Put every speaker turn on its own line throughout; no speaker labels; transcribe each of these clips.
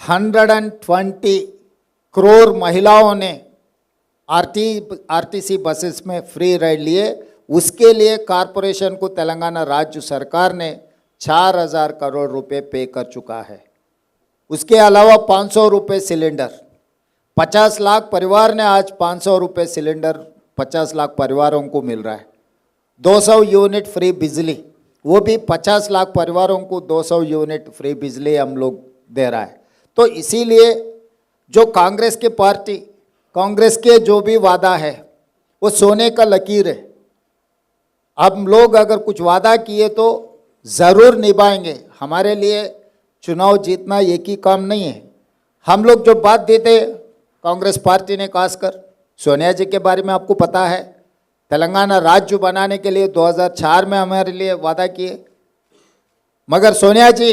120 करोड़ महिलाओं ने RTC buses में फ्री राइड लिए। उसके लिए कॉरपोरेशन को तेलंगाना राज्य सरकार ने 4000 करोड़ रुपए पे कर चुका है। उसके अलावा 500 रुपये सिलेंडर, 50 लाख परिवार ने आज 500 रुपये सिलेंडर 50 लाख परिवारों को मिल रहा है। 200 यूनिट फ्री बिजली, वो भी 50 लाख परिवारों को 200 यूनिट फ्री बिजली हम लोग दे रहा है। तो इसीलिए जो कांग्रेस की पार्टी, कांग्रेस के जो भी वादा है वो सोने का लकीर है। हम लोग अगर कुछ वादा किए तो ज़रूर निभाएंगे। हमारे लिए चुनाव जीतना एक ही काम नहीं है। हम लोग जो बात देते कांग्रेस पार्टी ने, खासकर सोनिया जी के बारे में आपको पता है, तेलंगाना राज्य बनाने के लिए 2004 में हमारे लिए वादा किए, मगर सोनिया जी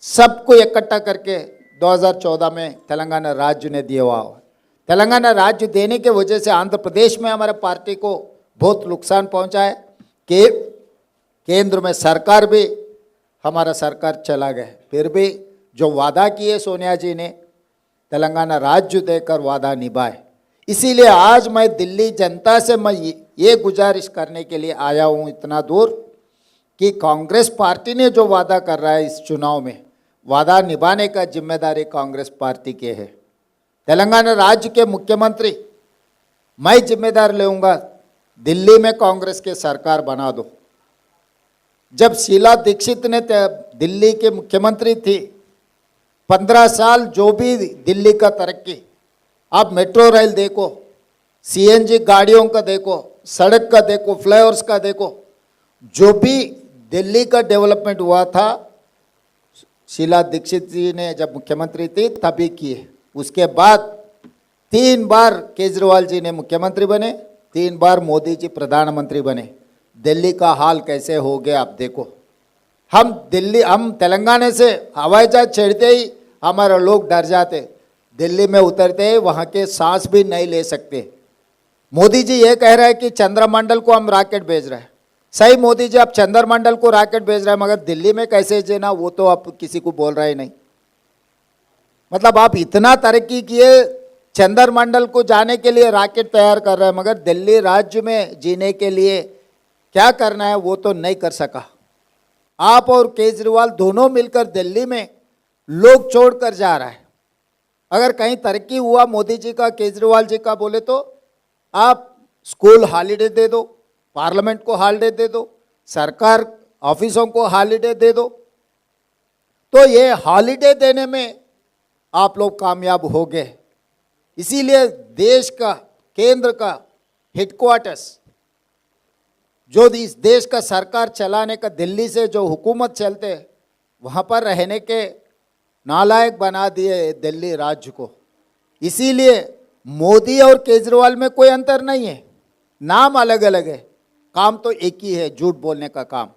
सबको इकट्ठा करके 2014 में तेलंगाना राज्य ने दिया हुआ। तेलंगाना राज्य देने के वजह से आंध्र प्रदेश में हमारे पार्टी को बहुत नुकसान पहुंचा है कि केंद्र में सरकार भी हमारा सरकार चला गया। फिर भी जो वादा किए सोनिया जी ने, तेलंगाना राज्य देकर वादा निभाए। इसीलिए आज मैं दिल्ली जनता से मैं ये गुजारिश करने के लिए आया हूँ इतना दूर कि कांग्रेस पार्टी ने जो वादा कर रहा है इस चुनाव में, वादा निभाने का जिम्मेदारी कांग्रेस पार्टी के है। तेलंगाना राज्य के मुख्यमंत्री मैं जिम्मेदार लेऊंगा, दिल्ली में कांग्रेस के सरकार बना दो। जब शीला दीक्षित ने दिल्ली के मुख्यमंत्री थी, 15 साल जो भी दिल्ली का तरक्की, आप मेट्रो रेल देखो, सीएनजी गाड़ियों का देखो, सड़क का देखो, फ्लाईओवर्स का देखो, जो भी दिल्ली का डेवलपमेंट हुआ था शीला दीक्षित जी ने जब मुख्यमंत्री थी तभी किए। उसके बाद 3 बार केजरीवाल जी ने मुख्यमंत्री बने, 3 बार मोदी जी प्रधानमंत्री बने। दिल्ली का हाल कैसे हो गया आप देखो। हम तेलंगाना से हवाई जहाज चढ़ते ही हमारे लोग डर जाते, दिल्ली में उतरते ही वहाँ के सांस भी नहीं ले सकते। मोदी जी ये कह रहे हैं कि चंद्रमंडल को हम रॉकेट भेज रहे हैं। सही मोदी जी, आप चंद्रमंडल को रॉकेट भेज रहे हैं, मगर दिल्ली में कैसे जीना वो तो आप किसी को बोल रहे ही नहीं। मतलब आप इतना तरक्की किए, चंद्रमंडल को जाने के लिए रॉकेट तैयार कर रहे हैं, मगर दिल्ली राज्य में जीने के लिए क्या करना है वो तो नहीं कर सका। आप और केजरीवाल दोनों मिलकर दिल्ली में लोग छोड़कर जा रहा है। अगर कहीं तरक्की हुआ मोदी जी का, केजरीवाल जी का बोले तो आप स्कूल हॉलीडे दे दो, पार्लियामेंट को हॉलीडे दे दो, सरकार ऑफिसों को हॉलीडे दे दो। तो ये हॉलीडे देने में आप लोग कामयाब हो गए। इसीलिए देश का, केंद्र का हेडक्वार्टर्स, जो इस देश का सरकार चलाने का दिल्ली से जो हुकूमत चलते, वहाँ पर रहने के नालायक बना दिए दिल्ली राज्य को। इसीलिए मोदी और केजरीवाल में कोई अंतर नहीं है, नाम अलग अलग है, काम तो एक ही है, झूठ बोलने का काम।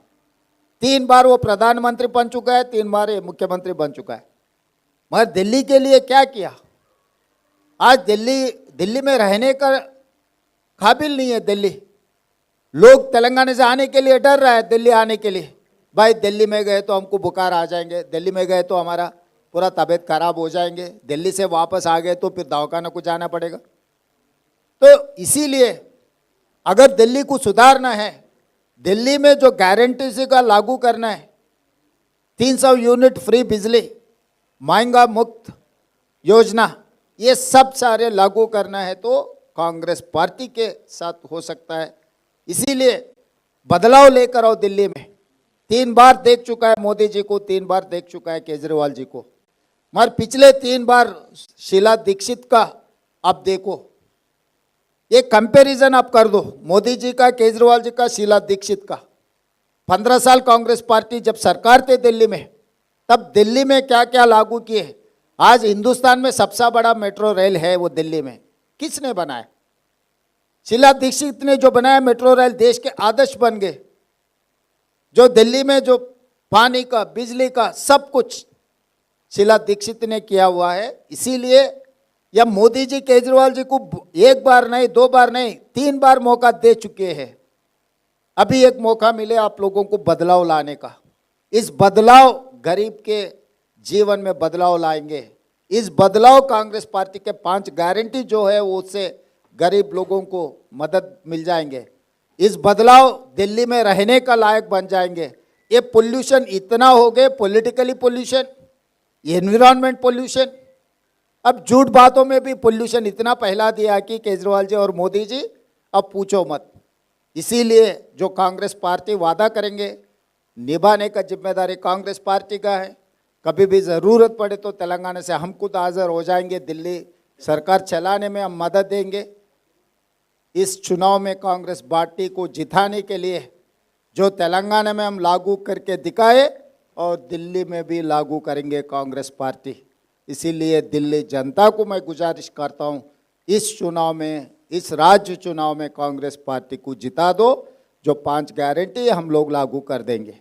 3 बार वो प्रधानमंत्री बन चुका है, 3 बार ये मुख्यमंत्री बन चुका है, मगर दिल्ली के लिए क्या किया? आज दिल्ली में रहने का काबिल नहीं है दिल्ली। लोग तेलंगाना से आने के लिए डर रहा है, दिल्ली आने के लिए। भाई दिल्ली में गए तो हमको बुखार आ जाएंगे, दिल्ली में गए तो हमारा पूरा तबीयत खराब हो जाएंगे, दिल्ली से वापस आ गए तो फिर दवाखाना को जाना पड़ेगा। तो इसीलिए अगर दिल्ली को सुधारना है, दिल्ली में जो गारंटी से का लागू करना है, 300 यूनिट फ्री बिजली, महंगा मुक्त योजना, ये सब सारे लागू करना है तो कांग्रेस पार्टी के साथ हो सकता है। इसीलिए बदलाव लेकर आओ दिल्ली में। 3 बार देख चुका है मोदी जी को, 3 बार देख चुका है केजरीवाल जी को, मगर पिछले 3 बार शीला दीक्षित का आप देखो, ये कंपैरिजन आप कर दो, मोदी जी का, केजरीवाल जी का, शीला दीक्षित का। 15 साल कांग्रेस पार्टी जब सरकार थे दिल्ली में, तब दिल्ली में क्या क्या लागू किए। आज हिंदुस्तान में सबसे बड़ा मेट्रो रेल है वो दिल्ली में, किसने बनाया? शीला दीक्षित ने जो बनाया मेट्रो रेल, देश के आदर्श बन गए। जो दिल्ली में जो पानी का, बिजली का, सब कुछ शीला दीक्षित ने किया हुआ है। इसीलिए या मोदी जी केजरीवाल जी को 1 बार नहीं, 2 बार नहीं, 3 बार मौका दे चुके हैं। अभी एक मौका मिले आप लोगों को बदलाव लाने का। इस बदलाव, गरीब के जीवन में बदलाव लाएंगे, इस बदलाव कांग्रेस पार्टी के 5 गारंटी जो है वो उससे गरीब लोगों को मदद मिल जाएंगे। इस बदलाव दिल्ली में रहने का लायक बन जाएंगे। ये पोल्यूशन इतना हो गए, पॉलिटिकली पोल्यूशन, एनवायरमेंट पोल्यूशन, अब झूठ बातों में भी पोल्यूशन इतना फैला दिया कि केजरीवाल जी और मोदी जी अब पूछो मत। इसीलिए जो कांग्रेस पार्टी वादा करेंगे निभाने का जिम्मेदारी कांग्रेस पार्टी का है। कभी भी ज़रूरत पड़े तो तेलंगाना से हम खुद हाजिर हो जाएंगे, दिल्ली सरकार चलाने में हम मदद देंगे। इस चुनाव में कांग्रेस पार्टी को जिताने के लिए जो तेलंगाना में हम लागू करके दिखाए और दिल्ली में भी लागू करेंगे कांग्रेस पार्टी। इसीलिए दिल्ली जनता को मैं गुजारिश करता हूँ, इस चुनाव में, इस राज्य चुनाव में कांग्रेस पार्टी को जिता दो। जो 5 गारंटी हम लोग लागू कर देंगे।